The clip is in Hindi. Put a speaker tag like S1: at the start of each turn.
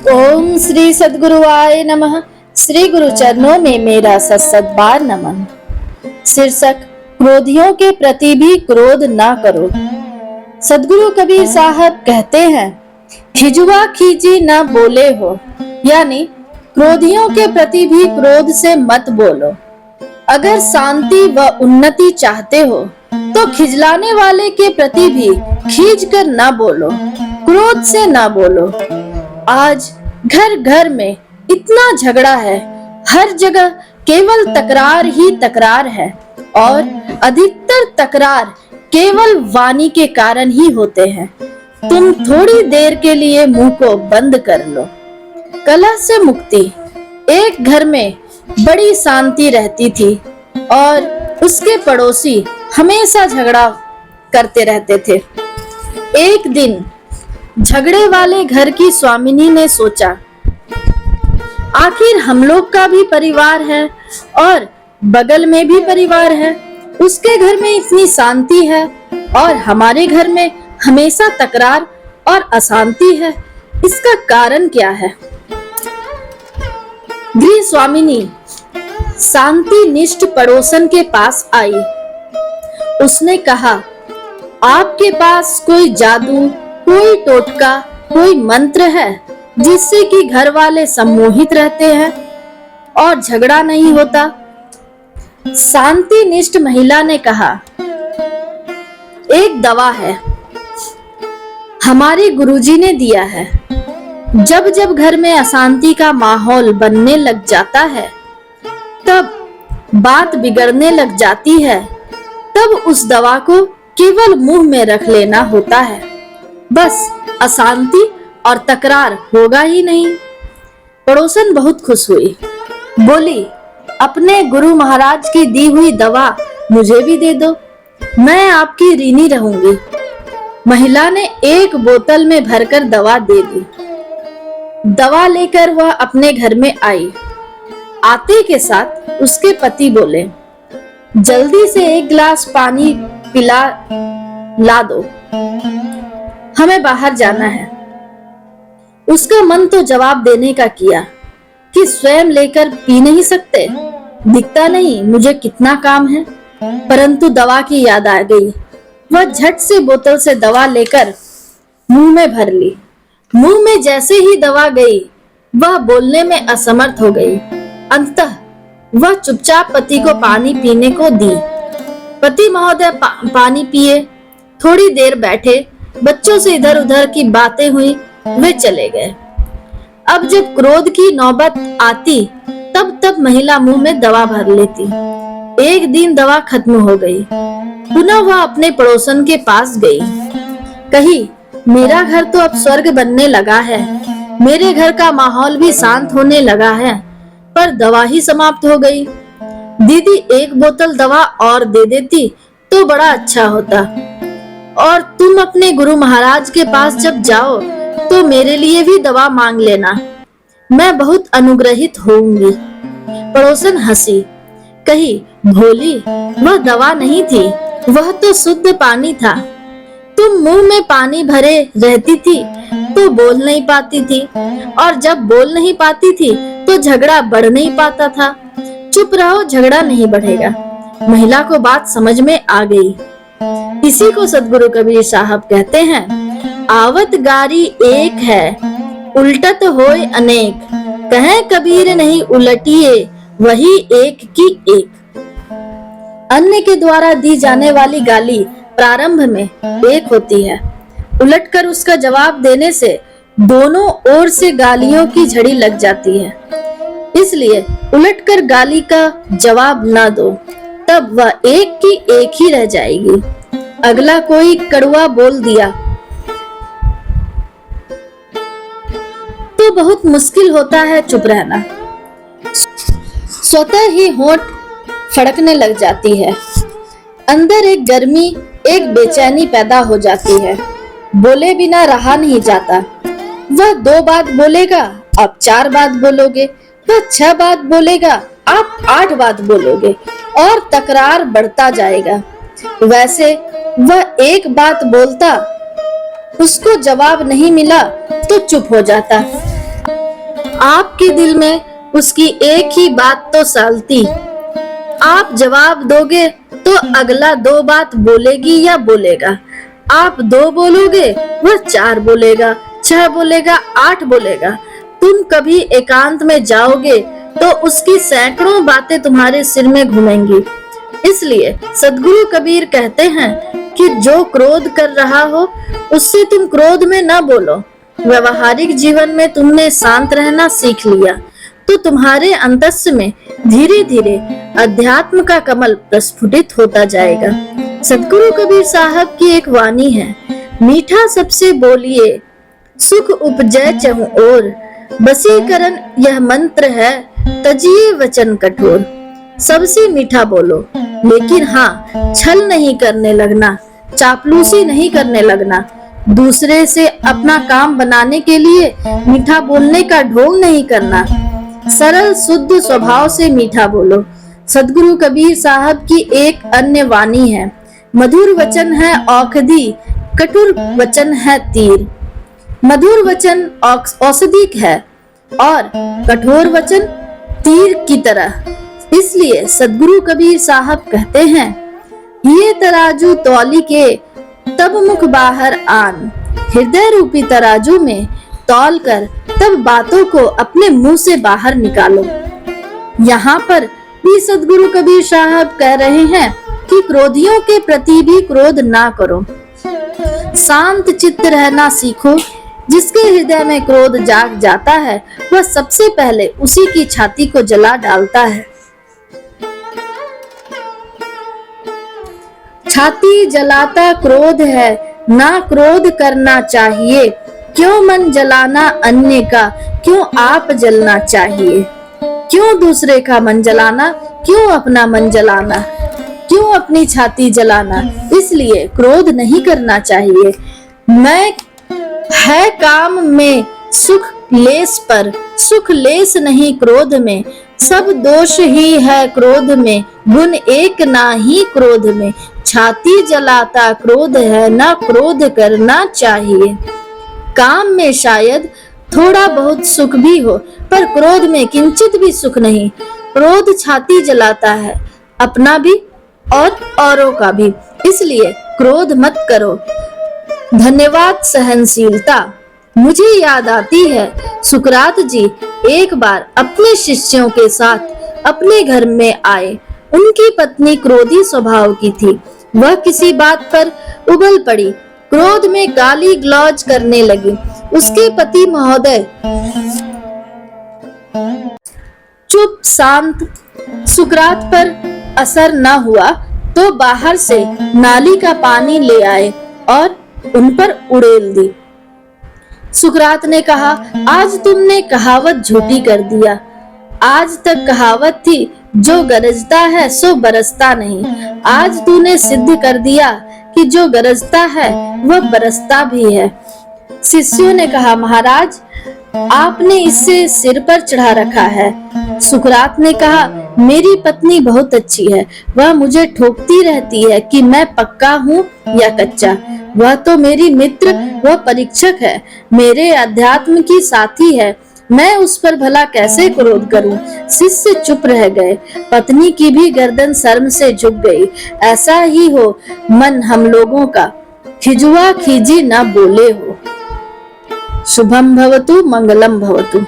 S1: ओम श्री सद्गुरुवाय नमः। श्री गुरु चरणों में मेरा सत बार नमन। शीर्षक, क्रोधियों के प्रति भी क्रोध ना करो। सद्गुरु कबीर साहब कहते हैं, खिजुआ खींची ना बोले हो, यानी क्रोधियों के प्रति भी क्रोध से मत बोलो। अगर शांति व उन्नति चाहते हो तो खिजलाने वाले के प्रति भी खींच कर ना बोलो, क्रोध से ना बोलो। आज घर घर में इतना झगड़ा है, हर जगह केवल तकरार ही तकरार है और अधिकतर तकरार केवल वाणी के कारण ही होते हैं। तुम थोड़ी देर के लिए मुंह को बंद कर लो। कलह से मुक्ति। एक घर में बड़ी शांति रहती थी और उसके पड़ोसी हमेशा झगड़ा करते रहते थे। एक दिन झगड़े वाले घर की स्वामिनी ने सोचा, आखिर हम लोग का भी परिवार है और बगल में भी परिवार है। उसके घर में इतनी शांति है और हमारे घर में हमेशा तकरार और अशांति है, इसका कारण क्या है? गृह स्वामिनी शांति निष्ठ पड़ोसन के पास आई। उसने कहा, आपके पास कोई जादू, कोई टोटका, कोई मंत्र है जिससे कि घर वाले सम्मोहित रहते हैं और झगड़ा नहीं होता? शांति निष्ठ महिला ने कहा, एक दवा है, हमारे गुरुजी ने दिया है। जब जब घर में अशांति का माहौल बनने लग जाता है, तब बात बिगड़ने लग जाती है, तब उस दवा को केवल मुंह में रख लेना होता है, बस अशांति और तकरार होगा ही नहीं। पड़ोसन बहुत खुश हुई, बोली, अपने गुरु महाराज की दी हुई दवा मुझे भी दे दो, मैं आपकी ऋणी रहूंगी। महिला ने एक बोतल में भरकर दवा दे दी। दवा लेकर वह अपने घर में आई। आते के साथ उसके पति बोले, जल्दी से एक गिलास पानी पिला ला दो, हमें बाहर जाना है। उसका मन तो जवाब देने का किया कि स्वयं लेकर पी नहीं सकते, दिखता नहीं मुझे कितना काम है, परंतु दवा की याद आ गई। वह झट से बोतल से दवा लेकर मुंह में भर ली। मुंह में जैसे ही दवा गई, वह बोलने में असमर्थ हो गई। अंततः वह चुपचाप पति को पानी पीने को दी। पति महोदय पानी पिए, थोड़ी देर बैठे, बच्चों से इधर उधर की बातें हुई, वे चले गए। अब जब क्रोध की नौबत आती, तब महिला मुंह में दवा भर लेती। एक दिन दवा खत्म हो गई। पुनः वह अपने पड़ोसन के पास गई। कही, मेरा घर तो अब स्वर्ग बनने लगा है, मेरे घर का माहौल भी शांत होने लगा है, पर दवा ही समाप्त हो गई। दीदी एक बोतल दवा और दे देती तो बड़ा अच्छा होता, और तुम अपने गुरु महाराज के पास जब जाओ तो मेरे लिए भी दवा मांग लेना, मैं बहुत अनुग्रहित होऊंगी। पड़ोसन हंसी, कही, भोली, वह दवा नहीं थी, वह तो शुद्ध पानी था। तुम मुंह में पानी भरे रहती थी तो बोल नहीं पाती थी, और जब बोल नहीं पाती थी तो झगड़ा बढ़ नहीं पाता था। चुप रहो, झगड़ा नहीं बढ़ेगा। महिला को बात समझ में आ गई। इसी को सद्गुरु कबीर साहब कहते हैं, आवत गारी एक है, उल्टत होय अनेक, कहें कबीर नहीं उलटिए, वही एक की एक। अन्य के द्वारा दी जाने वाली गाली प्रारंभ में एक होती है, उलटकर उसका जवाब देने से दोनों ओर से गालियों की झड़ी लग जाती है। इसलिए उलटकर गाली का जवाब ना दो, तब वह एक की एक ही रह जाएगी। अगला कोई कड़वा बोल दिया तो बहुत मुश्किल होता है चुप रहना। स्वतः ही होंठ फड़कने लग जाती है, अंदर एक गर्मी, एक बेचैनी पैदा हो जाती है। बोले बिना रहा नहीं जाता। वह 2 बात बोलेगा, आप 4 बात बोलोगे, वह 6 बात बोलेगा, आप 8 बात बोलोगे, और तकरार बढ़ता जाएगा। वैसे वह एक बात बोलता, उसको जवाब नहीं मिला तो चुप हो जाता। आपके दिल में उसकी एक ही बात तो सालती। आप जवाब दोगे तो अगला 2 बात बोलेगी या बोलेगा। आप 2 बोलोगे वह 4 बोलेगा, 6 बोलेगा, 8 बोलेगा। तुम कभी एकांत में जाओगे तो उसकी सैकड़ों बातें तुम्हारे सिर में घूमेंगी। इसलिए सद्गुरु कबीर कहते हैं कि जो क्रोध कर रहा हो उससे तुम क्रोध में न बोलो। व्यवहारिक जीवन में तुमने शांत रहना सीख लिया तो तुम्हारे अंतस में धीरे धीरे अध्यात्म का कमल प्रस्फुटित होता जाएगा। सद्गुरु कबीर साहब की एक वाणी है, मीठा सबसे बोलिए सुख उपजय चहुं ओर, बसीकरण यह मंत्र है तजिए वचन कठोर। सबसे मीठा बोलो, लेकिन हाँ छल नहीं करने लगना, चापलूसी नहीं करने लगना। दूसरे से अपना काम बनाने के लिए मीठा बोलने का ढोंग नहीं करना। सरल शुद्ध स्वभाव से मीठा बोलो। सद्गुरु कबीर साहब की एक अन्य वाणी है, मधुर वचन है औषधि, कठोर वचन है तीर। मधुर वचन औषधि है और कठोर वचन तीर की तरह। इसलिए सद्गुरु कबीर साहब कहते हैं, ये तराजू तौली के तब मुख बाहर आन, हृदय रूपी तराजू में तौल कर तब बातों को अपने मुंह से बाहर निकालो। यहाँ पर भी सद्गुरु कबीर साहब कह रहे हैं कि क्रोधियों के प्रति भी क्रोध ना करो, शांत चित्त रहना सीखो। जिसके हृदय में क्रोध जाग जाता है वह सबसे पहले उसी की छाती को जला डालता है। छाती जलाता क्रोध है, ना क्रोध करना चाहिए। क्यों मन जलाना अन्य का, क्यों आप जलना चाहिए। क्यों दूसरे का मन जलाना, क्यों अपना मन जलाना, क्यों अपनी छाती जलाना। इसलिए क्रोध नहीं करना चाहिए। मैं है काम में सुख लेस पर, सुख लेस नहीं क्रोध में। सब दोष ही है क्रोध में, गुण एक ना ही क्रोध में। छाती जलाता क्रोध है, ना क्रोध करना चाहिए। काम में शायद थोड़ा बहुत सुख भी हो, पर क्रोध में किंचित भी सुख नहीं। क्रोध छाती जलाता है, अपना भी और औरों का भी। इसलिए क्रोध मत करो। धन्यवाद सहनशीलता। मुझे याद आती है सुकरात जी एक बार अपने शिष्यों के साथ अपने घर में आए। उनकी पत्नी क्रोधी स्वभाव की थी। वह किसी बात पर उबल पड़ी, क्रोध में गाली गलौज करने लगी। उसके पति महोदय चुप शांत। सुकरात पर असर न हुआ तो बाहर से नाली का पानी ले आए और उन पर उड़ेल दी। सुकरात ने कहा, आज तुमने कहावत झूठी कर दिया। आज तक कहावत थी, जो गरजता है सो बरसता नहीं। आज तूने सिद्ध कर दिया कि जो गरजता है वह बरसता भी है। शिष्यों ने कहा, महाराज आपने इसे सिर पर चढ़ा रखा है। सुकरात ने कहा, मेरी पत्नी बहुत अच्छी है। वह मुझे ठोकती रहती है कि मैं पक्का हूँ या कच्चा। वह तो मेरी मित्र व परीक्षक है, मेरे अध्यात्म की साथी है। मैं उस पर भला कैसे क्रोध करूं? शिष्य चुप रह गए। पत्नी की भी गर्दन शर्म से झुक गई। ऐसा ही हो मन हम लोगों का, खिजुआ खिजी न बोले हो। शुभम भवतु, मंगलम भवतु।